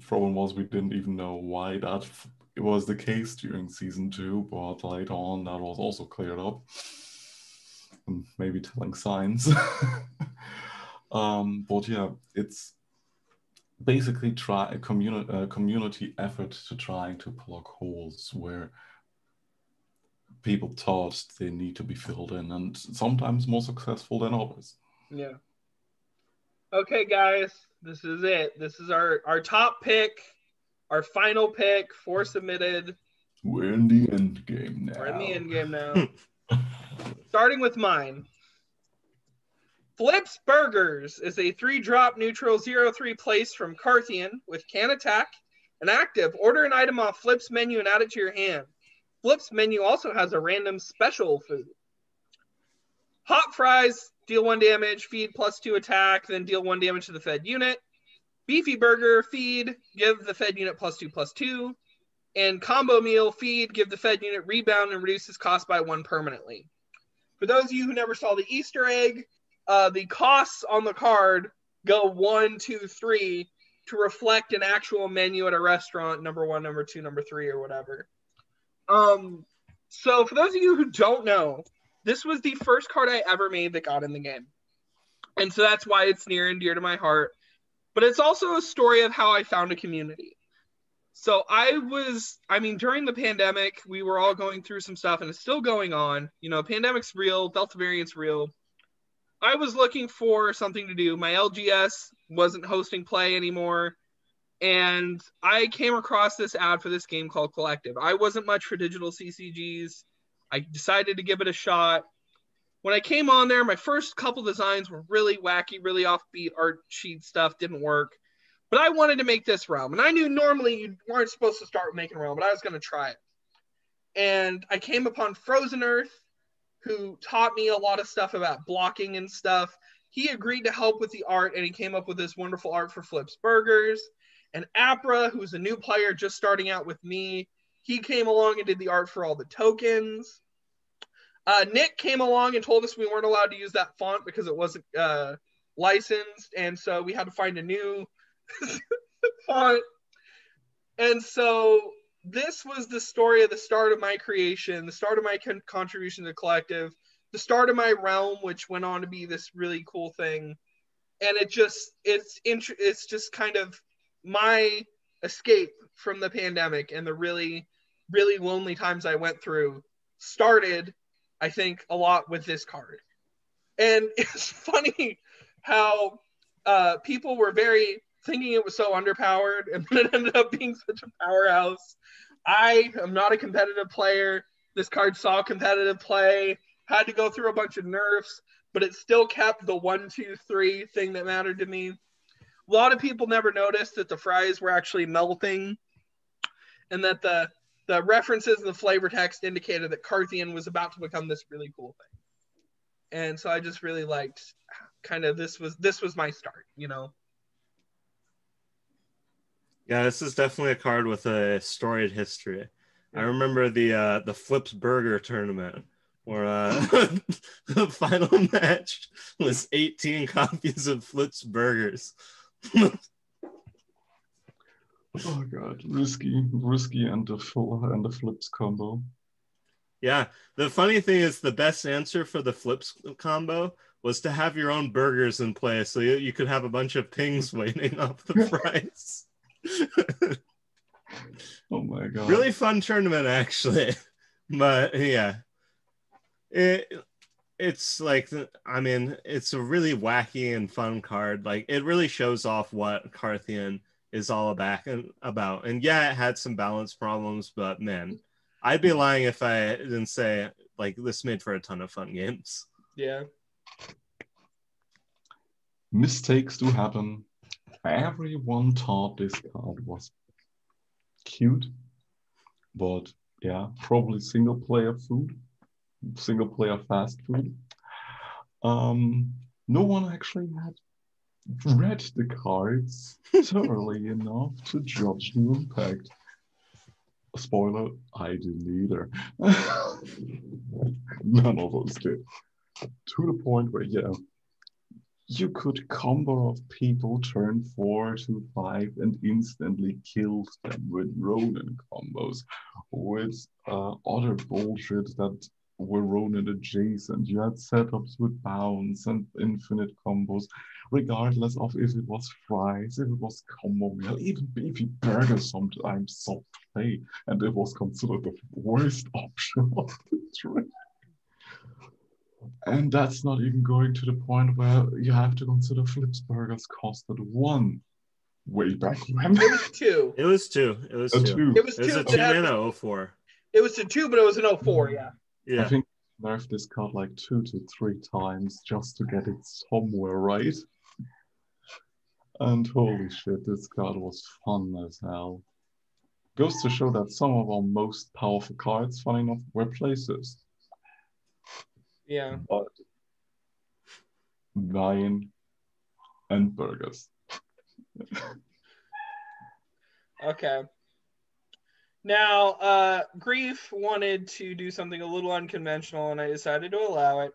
problem was we didn't even know why that was the case during season 2, but later on that was also cleared up. Maybe telling signs. But yeah, it's basically a community effort to try to plug holes where people thought they need to be filled in, and sometimes more successful than others. Yeah. Okay, guys, this is it. This is our top pick, our final pick for Submitted. We're in the end game now. We're in the end game now. Starting with mine. Flips Burgers is a 3-drop neutral 0/3 place from Carthian with can attack and active. Order an item off Flip's menu and add it to your hand. Flip's menu also has a random special food. Hot Fries, deal 1 damage, feed +2 attack, then deal 1 damage to the fed unit. Beefy Burger, feed, give the fed unit +2/+2. And Combo Meal, feed, give the fed unit rebound and reduces cost by 1 permanently. For those of you who never saw the Easter egg, the costs on the card go 1, 2, 3 to reflect an actual menu at a restaurant, number 1, number 2, number 3, or whatever. So for those of you who don't know, this was the first card I ever made that got in the game. And so that's why it's near and dear to my heart. But it's also a story of how I found a community. So during the pandemic, we were all going through some stuff, and it's still going on. You know, pandemic's real, Delta variant's real. I was looking for something to do. My LGS wasn't hosting play anymore, and I came across this ad for this game called Collective. I wasn't much for digital CCGs. I decided to give it a shot. When I came on there, my first couple designs were really wacky, really offbeat art sheet stuff, didn't work. But I wanted to make this realm. And I knew normally you weren't supposed to start making a realm, but I was going to try it. And I came upon Frozen Earth, who taught me a lot of stuff about blocking and stuff. He agreed to help with the art, and he came up with this wonderful art for Flip's Burgers. And Apra, who's a new player just starting out with me, he came along and did the art for all the tokens. Nick came along and told us we weren't allowed to use that font because it wasn't licensed, and so we had to find a new font. And so this was the story of the start of my creation, the start of my contribution to the collective, the start of my realm, which went on to be this really cool thing. And it's just kind of my escape from the pandemic and the really, really lonely times I went through started, I think, a lot with this card. And it's funny how people were very thinking it was so underpowered, and then it ended up being such a powerhouse. I am not a competitive player. This card saw competitive play, had to go through a bunch of nerfs, but it still kept the 1, 2, 3 thing that mattered to me. A lot of people never noticed that the fries were actually melting, and that the references in the flavor text indicated that Carthian was about to become this really cool thing. And so I just really liked kind of this was my start, you know. Yeah, this is definitely a card with a storied history. I remember the Flips Burger tournament where the final match was 18 copies of Flips Burgers. Oh god, risky, and the flips combo. Yeah, the funny thing is the best answer for the flips combo was to have your own burgers in play, so you could have a bunch of pings waiting off the price. Oh my god! Really fun tournament, actually. But yeah, it's like, I mean, it's a really wacky and fun card. Like, it really shows off what Carthian is all about. And yeah, it had some balance problems, but man, I'd be lying if I didn't say like this made for a ton of fun games. Yeah. Mistakes do happen. Everyone thought this card was cute, but yeah, probably single player fast food. No one actually had read the cards thoroughly enough to judge the impact. Spoiler, I didn't either. None of us did. To the point where, yeah, you could combo of people turn 4 to 5 and instantly killed them with Ronin combos, with other bullshit that were Ronin adjacent. You had setups with bounce and infinite combos, regardless of if it was fries, if it was combo meal, even beefy burgers sometimes soft play, and it was considered the worst option of the trade. And that's not even going to the point where you have to consider Flips Burgers costed 1 way back when. It was 2. It was 2. It was 2. It was 2. It was a 2 mana 04. It was a 2, but it was an 04, yeah. Yeah. I think I nerfed this card like 2 to 3 times just to get it somewhere right. And holy shit, this card was fun as hell. Goes to show that some of our most powerful cards, funny enough, were places. Yeah. But wine and burgers. Okay. Now, Grief wanted to do something a little unconventional, and I decided to allow it.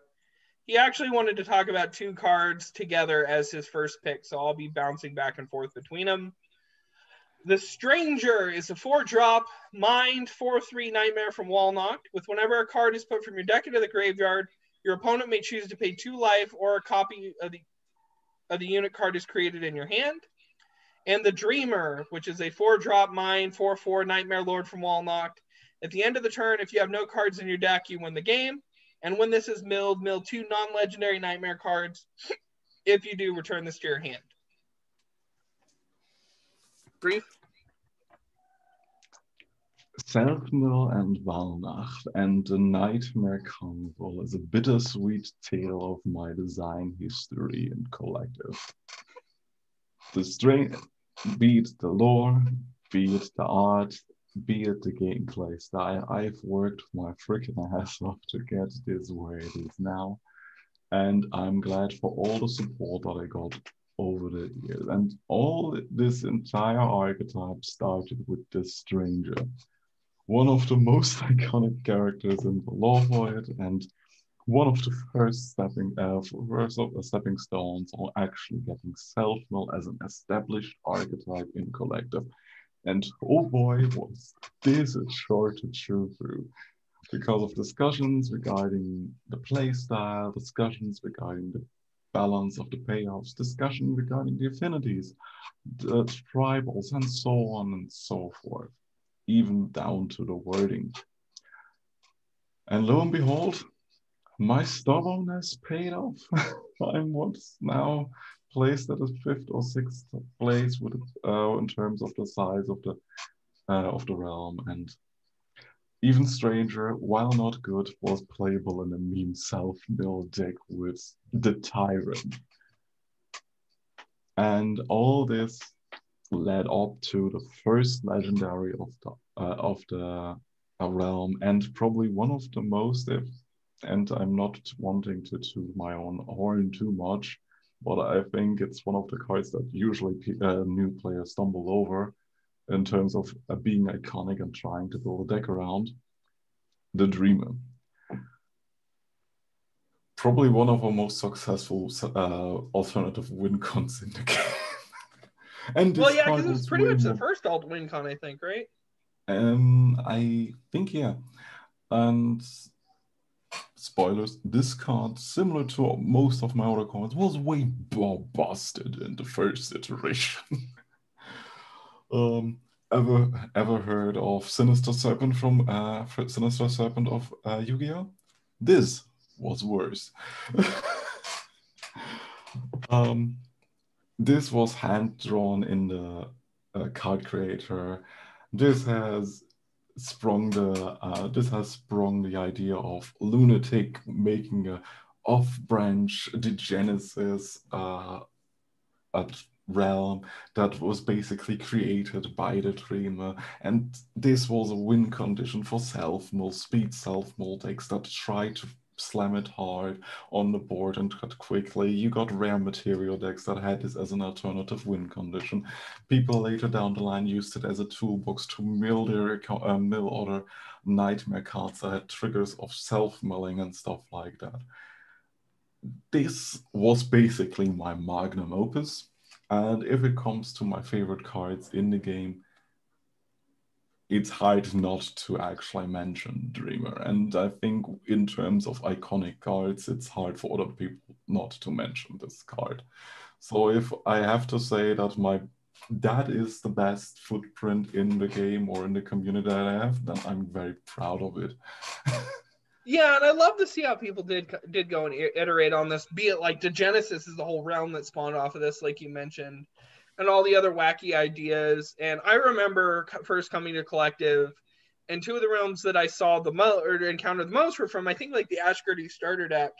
He actually wanted to talk about 2 cards together as his first pick, so I'll be bouncing back and forth between them. The Stranger is a 4-drop, mind 4/3 Nightmare from Walnocked. With whenever a card is put from your deck into the graveyard, your opponent may choose to pay 2 life, or a copy of the unit card is created in your hand. And the Dreamer, which is a 4-drop mine, 4/4 Nightmare Lord from Walnocked. At the end of the turn, if you have no cards in your deck, you win the game. And when this is milled, mill 2 non-legendary Nightmare cards. If you do, return this to your hand. Grief? Selfmill and Walnacht and the Nightmare Carnival is a bittersweet tale of my design history and collective. The string, be it the lore, be it the art, be it the gameplay style. I've worked my freaking ass off to get this where it is now. And I'm glad for all the support that I got over the years. And all this entire archetype started with this stranger. One of the most iconic characters in the lore void, and one of the first stepping stones on actually getting self-mill as an established archetype in collective. And oh boy, was this a chore to chew through, because of discussions regarding the playstyle, discussions regarding the balance of the payoffs, discussion regarding the affinities, the tribals, and so on and so forth, even down to the wording. And lo and behold, my stubbornness paid off. I'm what's now placed at a 5th or 6th place with in terms of the size of the realm. And even stranger, while not good, was playable in a meme self-mill deck with the Tyrant. And all this led up to the first legendary of the realm, and probably one of the most, and I'm not wanting to toot my own horn too much, but I think it's one of the cards that usually new players stumble over in terms of being iconic and trying to build a deck around. The Dreamer. Probably one of our most successful alternative win cons in the game. And well, yeah, because it was pretty much the first alt win con, I think, right? I think, yeah. And spoilers, this card, similar to most of my other cards, was way more busted in the first iteration. Ever heard of Sinister Serpent from Sinister Serpent of Yu-Gi-Oh? This was worse. This was hand drawn in the card creator. This has sprung the idea of Lunatic making a off-branch degenesis realm that was basically created by the Dreamer, and this was a win condition for self-mill, speed self-mill decks that try to slam it hard on the board and cut quickly. You got rare material decks that had this as an alternative win condition. People later down the line used it as a toolbox to mill other nightmare cards that had triggers of self-milling and stuff like that. This was basically my magnum opus. And if it comes to my favorite cards in the game, it's hard not to actually mention Dreamer. And I think in terms of iconic cards, it's hard for other people not to mention this card. So if I have to say that is the best footprint in the game or in the community that I have, then I'm very proud of it. Yeah, and I love to see how people did go and iterate on this, be it like Degenesis is the whole realm that spawned off of this, like you mentioned, and all the other wacky ideas. And I remember first coming to Collective, and two of the realms that I saw the most or encountered the most were from, I think, like the Ashgurdy starter deck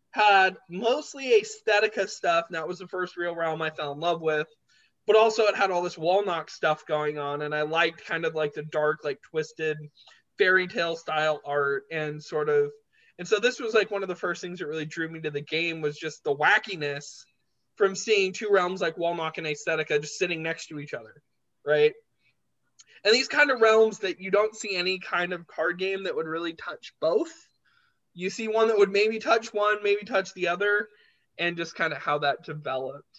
had mostly Aesthetica stuff, and that was the first real realm I fell in love with. But also it had all this Walnock stuff going on, and I liked kind of like the dark, like twisted fairy tale style art and so this was like one of the first things that really drew me to the game, was just the wackiness from seeing two realms like Walnock and Aesthetica just sitting next to each other, right? And these kind of realms that you don't see any kind of card game that would really touch both. You see one that would maybe touch one, maybe touch the other, and just kind of how that developed.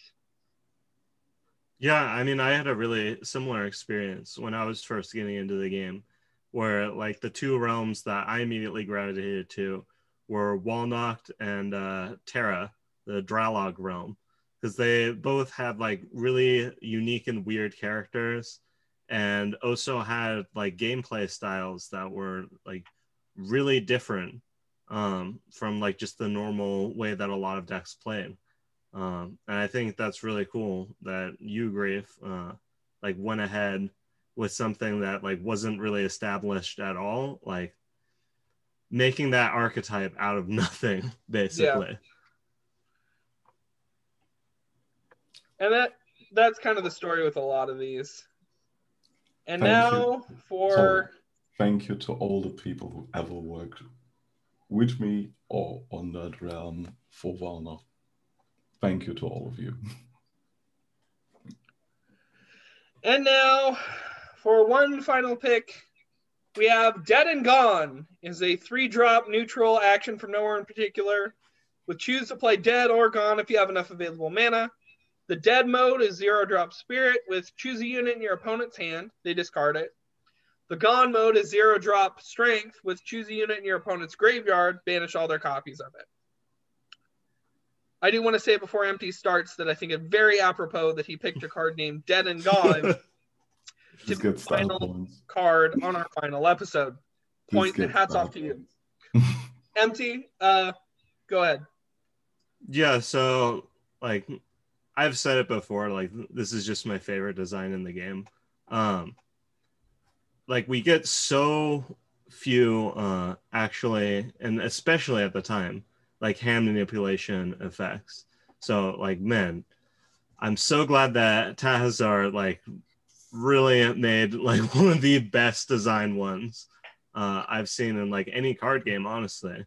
Yeah, I mean, I had a really similar experience when I was first getting into the game, where like the two realms that I immediately gravitated to were Walnock and Terra, the Dralog realm, because they both had like really unique and weird characters, and also had like gameplay styles that were like really different from like just the normal way that a lot of decks played. And I think that's really cool that you, Grief, like went ahead with something that like wasn't really established at all, like making that archetype out of nothing, basically. Yeah. And that's kind of the story with a lot of these. And now for... Thank you to all the people who ever worked with me or on that realm for Valna. Thank you to all of you. And now, for one final pick, we have Dead and Gone. Is a 3-drop neutral action from nowhere in particular, with choose to play Dead or Gone if you have enough available mana. The Dead mode is 0-drop Spirit, with choose a unit in your opponent's hand. They discard it. The Gone mode is 0-drop Strength, with choose a unit in your opponent's graveyard. Banish all their copies of it. I do want to say before Empty starts that I think it's very apropos that he picked a card named Dead and Gone to be the final card on our final episode. Hats off to you. Empty, go ahead. Yeah, so like I've said it before, like this is just my favorite design in the game. Like we get so few actually, and especially at the time, like hand manipulation effects. So like, man, I'm so glad that Tahazar like really made like one of the best design ones I've seen in like any card game, honestly.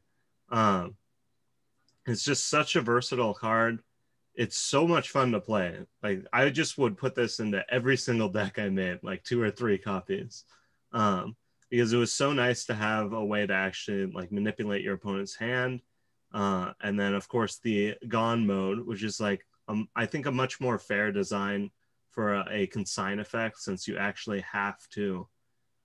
It's just such a versatile card. It's so much fun to play. Like I just would put this into every single deck I made, like 2 or 3 copies. Because it was so nice to have a way to actually like manipulate your opponent's hand. And then of course the Gone mode, which is like, I think a much more fair design for a consign effect, since you actually have to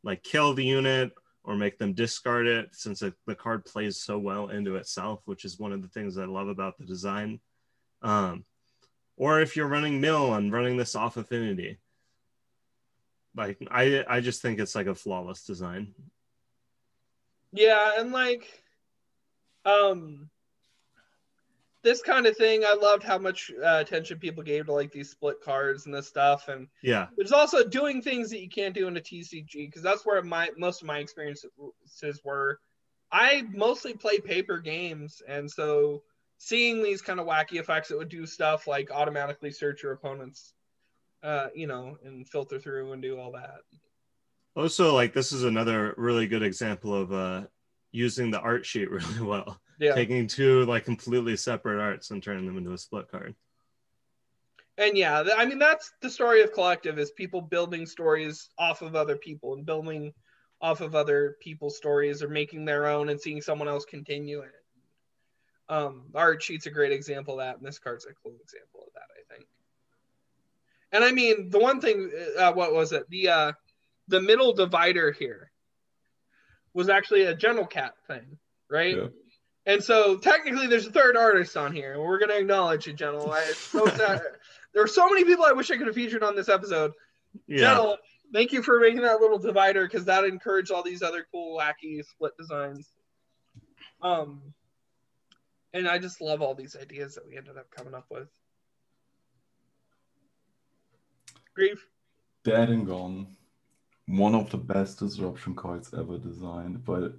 like kill the unit or make them discard it, since the card plays so well into itself, which is one of the things I love about the design. Or if you're running mill and running this off affinity, like I just think it's like a flawless design. Yeah, and like this kind of thing, I loved how much attention people gave to like these split cards and this stuff. And yeah, there's also doing things that you can't do in a TCG, because that's where most of my experiences were. I mostly play paper games, and so seeing these kind of wacky effects that would do stuff like automatically search your opponents, and filter through and do all that. Also, like this is another really good example of using the art sheet really well. Yeah. Taking 2 like completely separate arts and turning them into a split card. And yeah, I mean, that's the story of Collective, is people building stories off of other people and building off of other people's stories, or making their own and seeing someone else continue it. Art sheet's a great example of that, and this card's a cool example of that, I think. And I mean, the one thing, what was it? The middle divider here was actually a General Cat thing, right? Yeah. And so technically there's a third artist on here, and we're going to acknowledge you, General. It's so sad. There are so many people I wish I could have featured on this episode. Yeah. General, thank you for making that little divider, because that encouraged all these other cool, wacky split designs. And I just love all these ideas that we ended up coming up with. Grief? Dead and Gone. One of the best disruption cards ever designed, but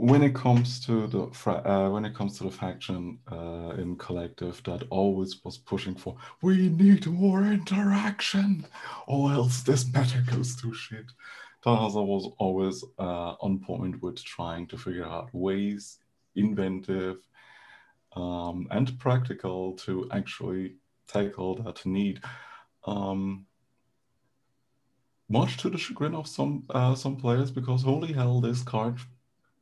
when it comes to the faction in Collective that always was pushing for, we need more interaction, or else this meta goes to shit. Tahazar was always on point with trying to figure out ways, inventive and practical, to actually tackle that need. Much to the chagrin of some players, because holy hell, this card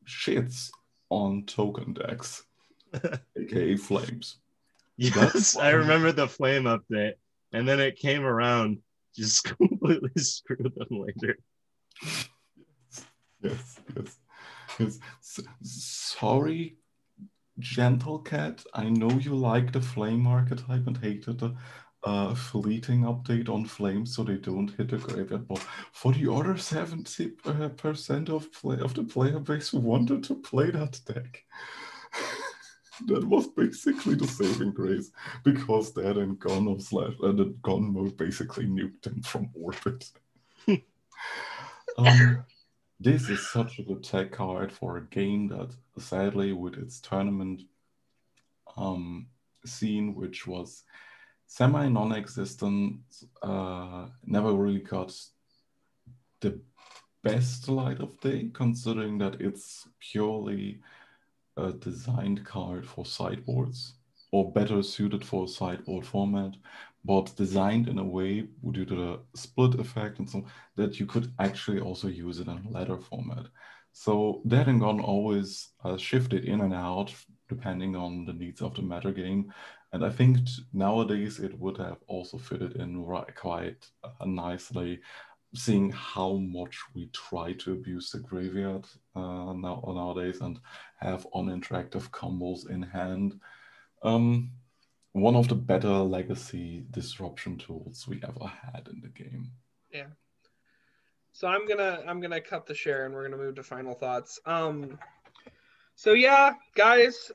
shits on token decks, aka flames. Yes, I remember the flame update, and then it came around, just completely screwed them later. Yes. Sorry, Gentle Cat. I know you like the flame archetype and hated the fleeting update on flames so they don't hit the graveyard, but for the other 70% of the player base who wanted to play that deck, that was basically the saving grace, because Dead and Gone the Gone mode basically nuked them from orbit. This is such a good tech card for a game that, sadly, with its tournament scene, which was semi non-existent, never really got the best light of day, considering that it's purely a designed card for sideboards, or better suited for a sideboard format, but designed in a way due to the split effect and so that you could actually also use it in a ladder format. So Dead and Gone always shifted in and out depending on the needs of the meta game. And I think nowadays it would have also fitted in quite nicely, seeing how much we try to abuse the graveyard nowadays and have uninteractive combos in hand. One of the better legacy disruption tools we ever had in the game. Yeah. So I'm gonna cut the share and we're gonna move to final thoughts. So yeah, guys,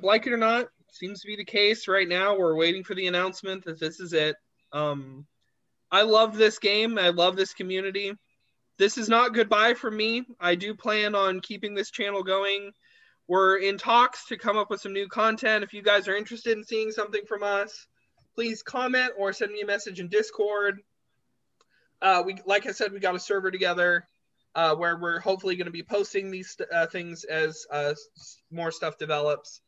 like it or not, seems to be the case right now. We're waiting for the announcement that this is it. I love this game. I love this community. This is not goodbye for me. I do plan on keeping this channel going. We're in talks to come up with some new content. If you guys are interested in seeing something from us, please comment or send me a message in Discord. Like I said, we got a server together where we're hopefully going to be posting these things as more stuff develops.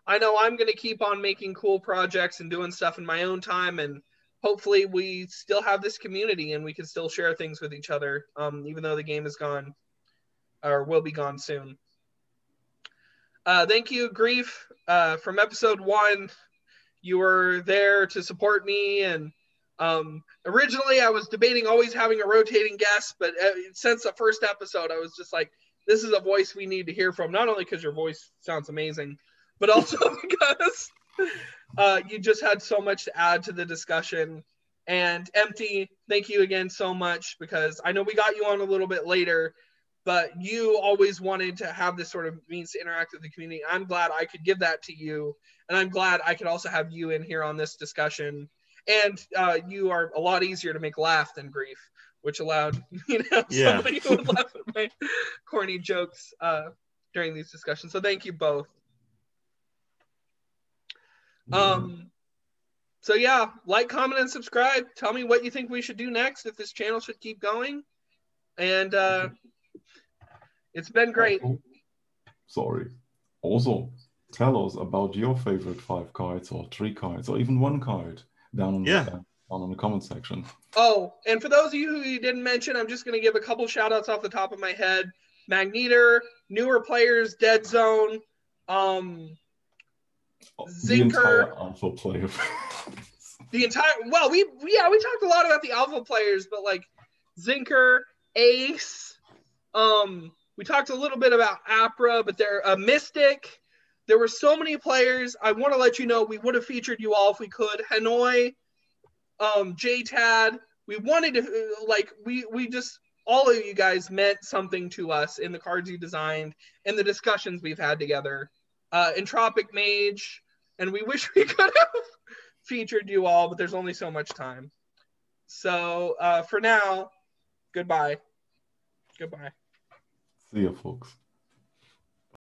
I know I'm going to keep on making cool projects and doing stuff in my own time, and hopefully we still have this community and we can still share things with each other, even though the game is gone or will be gone soon. Thank you, Grief, from episode 1. You were there to support me, and originally I was debating always having a rotating guest, but since the first episode, I was just like, this is a voice we need to hear from, not only because your voice sounds amazing, but also because you just had so much to add to the discussion. And Empty, thank you again so much, because I know we got you on a little bit later, but you always wanted to have this sort of means to interact with the community. I'm glad I could give that to you, and I'm glad I could also have you in here on this discussion. And you are a lot easier to make laugh than Grief, which allowed somebody who would laugh at my corny jokes during these discussions. So thank you both. So yeah, like, comment, and subscribe. Tell me what you think we should do next, if this channel should keep going. And it's been great. Also, tell us about your favorite 5 cards or 3 cards or even 1 card down in the comment section. Oh, and for those of you who you didn't mention, I'm just going to give a couple shout outs off the top of my head. Magneter, newer players, Dead Zone, The Zinker. entire alpha player. We talked a lot about the alpha players, but like Zinker, Ace, we talked a little bit about Apra, but they're a Mystic. There were so many players. I want to let you know we would have featured you all if we could. Hanoi, JTAD. We wanted to, we just, all of you guys meant something to us in the cards you designed and the discussions we've had together. Entropic Mage, and we wish we could have featured you all, but there's only so much time. So for now, goodbye. Goodbye. See ya, folks.